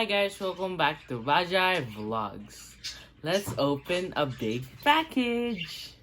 Hi guys, welcome back to Bajai Vlogs. Let's open a big package.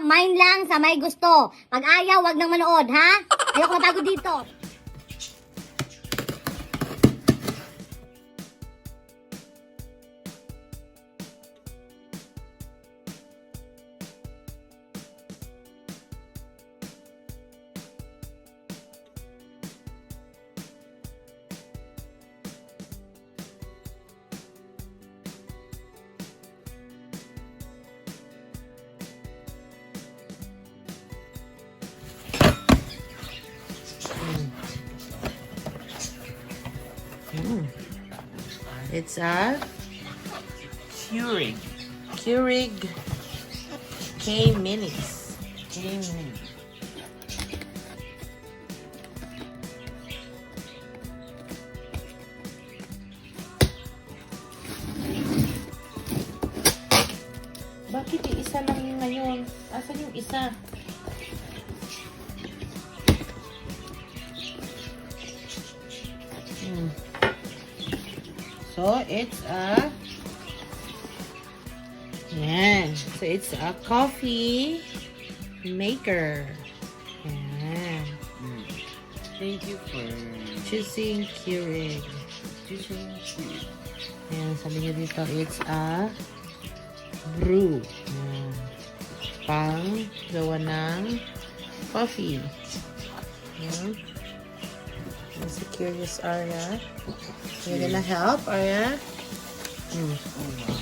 Mine lang sa may gusto. Pag ayaw, wag nang manood, ha? Ayoko mapagod dito. It's a Keurig. Keurig K-Minis. Bakit yung isa lang yung ngayon? Asan yung isa? So, it's a So, it's a coffee maker. Yan. Thank you for Choosing Keurig. choosing Keurig. Yan, sabi niya dito, it's a brew. Yan. Pang gawa ng coffee. Yan. Yan si Curious Arya. You're gonna help, Arya? Oh wow.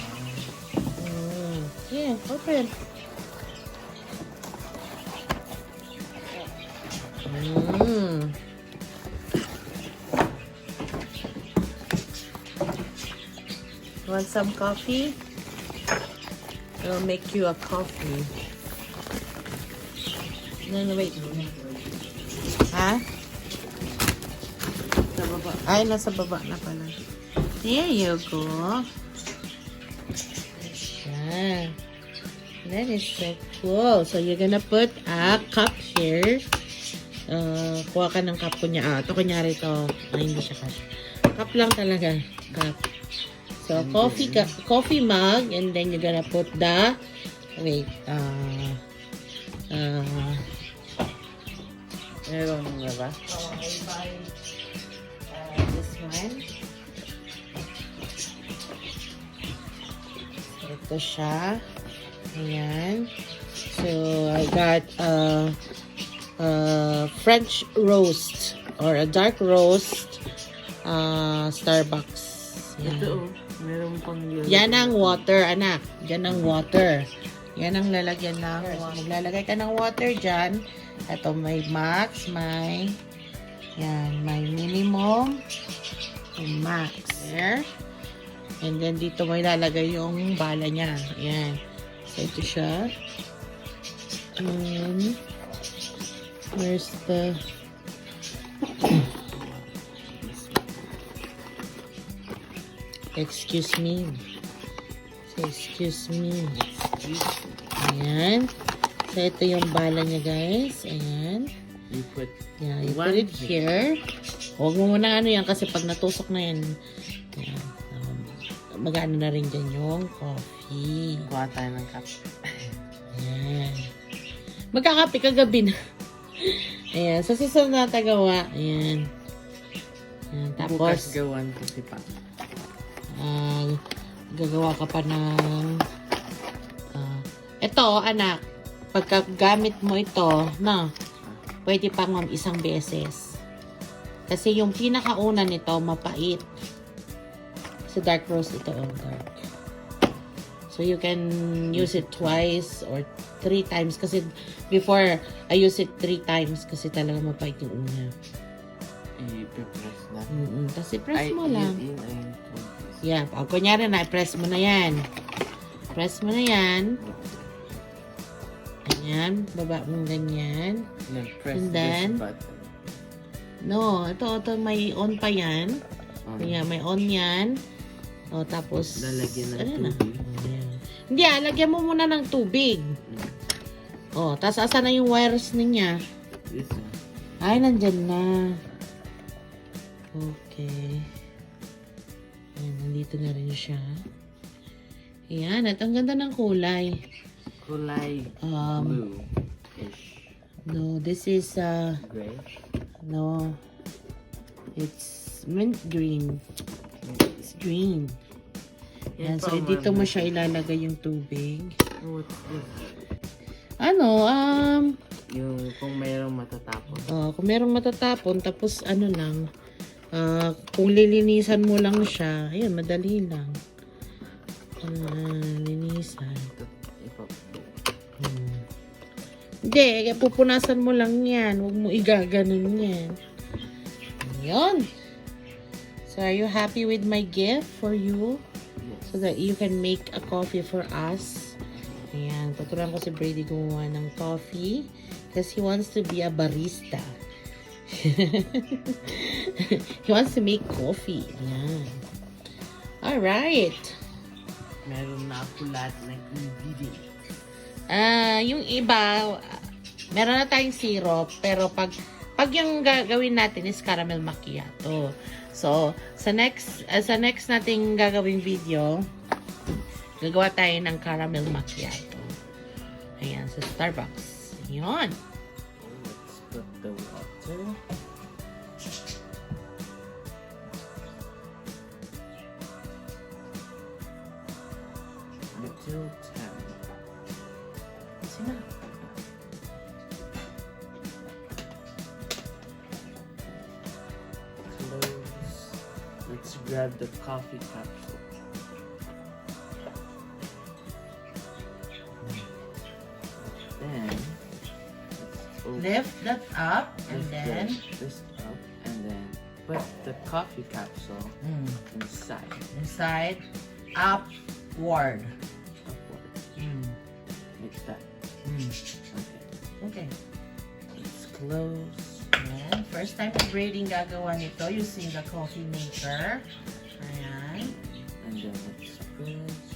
Yeah, open. Want some coffee? I'll make you a coffee. No, wait. Ha? Sa baba. Ay, nasa baba na pala. There you go. Yan. That is so cool. So, you're gonna put a cup here. Kuha ka ng cup kunya. Ito kunyari ito. Ay, hindi siya cup. Cup lang talaga. Cup. So, coffee mug. And then, you're gonna put the wait. Meron nga ba? I buy this one. Ito siya. Ayan. So, I got French roast or a dark roast Starbucks. Yan. Ito meron pang Yan ang water, anak. Yan ang water. Yan ang lalagyan ng maglalagay ka ng water dyan. Ito may max, may minimum, may max. There. And then dito may lalagay yung bala niya. Ayan. So ito siya. And where's the excuse me. So, excuse me. Ayan. So ito yung bala niya, guys. Ayan. You put You put it here. Huwag mo muna ano yan kasi pag natusok na yan, ayan, mag-ano na rin dyan yung coffee. kuha tayo ng cup. Ayan. Magkakape kagabi na. Ayan. So, susunod na gawa. Ayan. Ayan. Bukas Tapos, gawan ko si Pa. Gagawa ka pa ng ito, anak. Pagkagamit mo ito, pwede pang isang beses. Kasi yung pinakauna nito, mapait. Sa dark roast ito, dark. So, you can use it twice or 3 times. Kasi before, I use it 3 times kasi talaga mapait yung una. I-press na. Kasi press mo lang. Yeah, kunyari na, press mo na yan. Press mo na yan. Ayan, baba mong ganyan. Press And then, this button. No, ito may on pa yan. Ayan, may on yan. O, tapos, lalagyan ng tubig. Hindi, lagyan mo muna ng tubig. O, tapos asa na yung wires niya? This one. Ay, nandyan na. Okay. Ayan, nandito na rin siya. Ayan, at ang ganda ng kulay. Kulay blue-ish. No, this is Gray? no. It's mint green. It's green. Yan, so dito mo siya ilalagay yung tubig. What's this? Ano, Yung kung mayroong matatapon. kung merong matatapon, tapos ano lang, kung lilinisan mo lang siya, ayun, madali lang. Linisan. Hindi, pupunasan mo lang yan. Huwag mo igaganon yan. Yun. So, are you happy with my gift for you? So that you can make a coffee for us. Ayan, tuturuan ko si Brady gumawa ng coffee. Because he wants to be a barista. He wants to make coffee. Ayan. Alright. Meron na ako lahat ng ingredients. Yung iba, meron na tayong syrup, pero pag yung gagawin natin is caramel macchiato. So, sa next nating gagawing video, gagawa tayo ng caramel macchiato. Ayan, sa Starbucks. Ayan. Let's put the water. Until 10. Sina? Close. Let's grab the coffee capsule. Then, Lift that up, and lift then this up, and then put the coffee capsule inside. inside, upward. Upward. Like that. Okay. Let's close. Ayan. First time na Brady gagawa nito using the coffee maker. Ayan. And then let's press.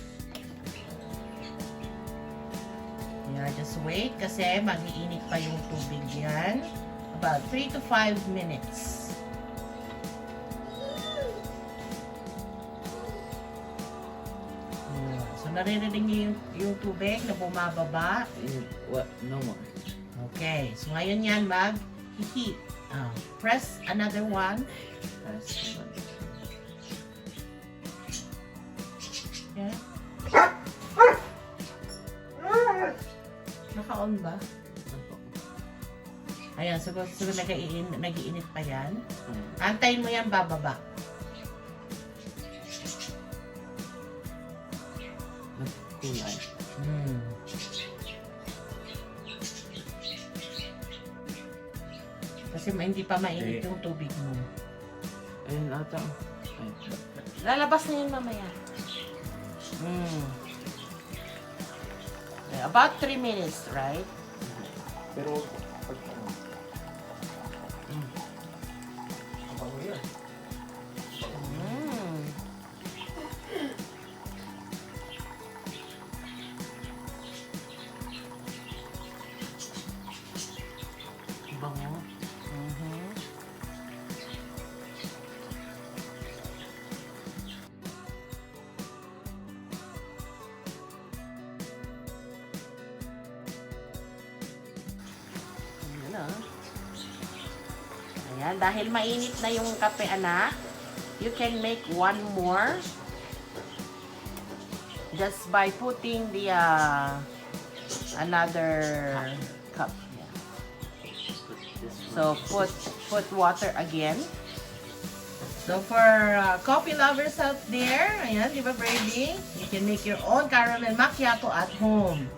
Yeah, just wait kasi mag-iinit pa yung tubig yan. About 3 to 5 minutes. Ayan. So, naririnig niyo yung tubig na bumababa. What? No more. Okay. So, ngayon yan mag-heat. Press another one. Press one. Yeah. Naka-on ba? Ayan, so nag-iinit pa yan. Antayin mo yan, bababa. Kulay. Kasi hindi pa mainit yung tubig mo. Ayun ata. Ay. Lalabas na yun mamaya. About 3 minutes, right? Pero pag Bango. Ayan, dahil mainit na yung kape, anak, you can make one more just by putting the another cup. Yeah. So put water again. So for coffee lovers out there, ayan, di ba, Brady? You can make your own caramel macchiato at home.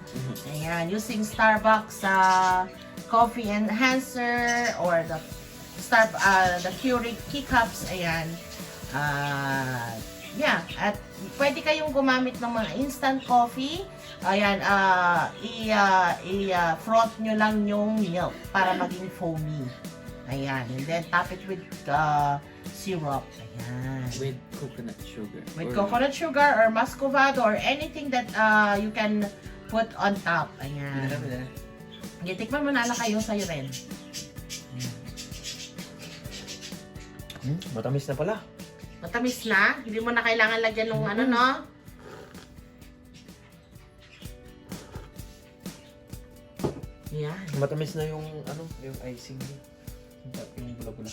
Ayan, using Starbucks coffee enhancer or the Keurig cups. Ayan. Yeah, at pwede kayong gumamit ng mga instant coffee. Ayan, i-froth nyo lang yung milk para maging foamy. Ayan, and then top it with syrup. Ayan. With coconut sugar. With coconut sugar or muscovado or anything that you can put on top. Ayan. Tikman mo na lang kayo sa'yo rin. Matamis na pala. Matamis na. Hindi mo na kailangan lagyan ng ano, no? Yan. Matamis na yung ano, yung icing niya. Yung bula-bula.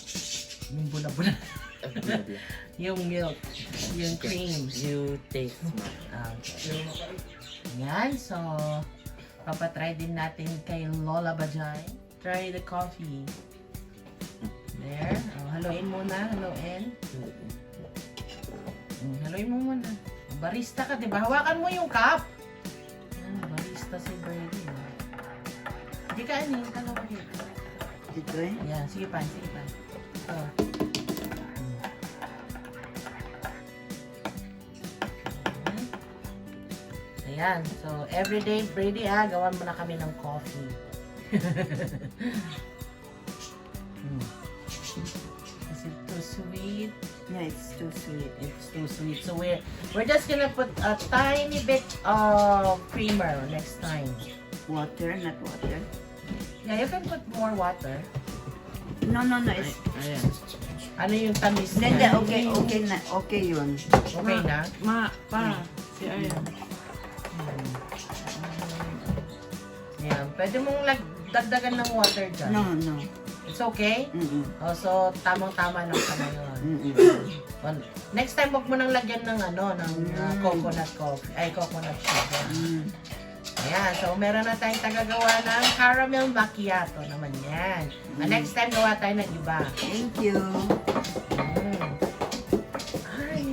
Yung bula-bula. Bula-bula. Yung milk. Yung cream. You taste mine. Yan. So, papatry din natin kay Lola Bajai. Try the coffee. There. Oh, haluin muna. Haluin. Haluin mo muna. Barista ka, di ba? Hawakan mo yung cup. Barista si Brady. Hindi ka, ano yung talaga dito. Dito eh? Yan, sige pa, sige pa. Ito. Ayan, so everyday, Brady, gawan mo na kami ng coffee. Is it too sweet? Yeah, it's too sweet. It's too sweet. So we're just gonna put a tiny bit of creamer next time. Water, not water. Yeah, you can put more water. No, it's... Ayan. Ano yung tamis Hindi, niya? okay na, okay yun. Okay na? Si Ayan. Yan. Pwede mong dagdagan ng water dyan. No. It's okay? Mm-mm. Oh, so, tamang-tama lang ka na yun. Mm-mm. Well, next time, huwag mo nang lagyan ng coconut coffee. Ay, coconut sugar. Mm. Ayan. So, meron na tayong tagagawa ng caramel macchiato naman yan. Next time, gawa tayo ng iba. Thank you. Ay,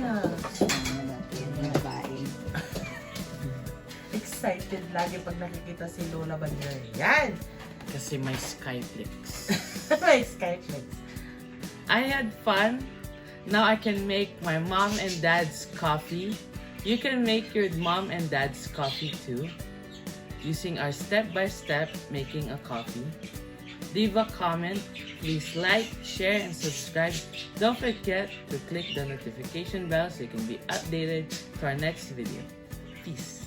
excited lagi pag nakikita si Lola Bajai. Yan! Kasi may skyflix. May skyflix. I had fun. Now I can make my mom and dad's coffee. You can make your mom and dad's coffee too, using our step-by-step making a coffee. Leave a comment. Please like, share, and subscribe. Don't forget to click the notification bell so you can be updated to our next video. Peace.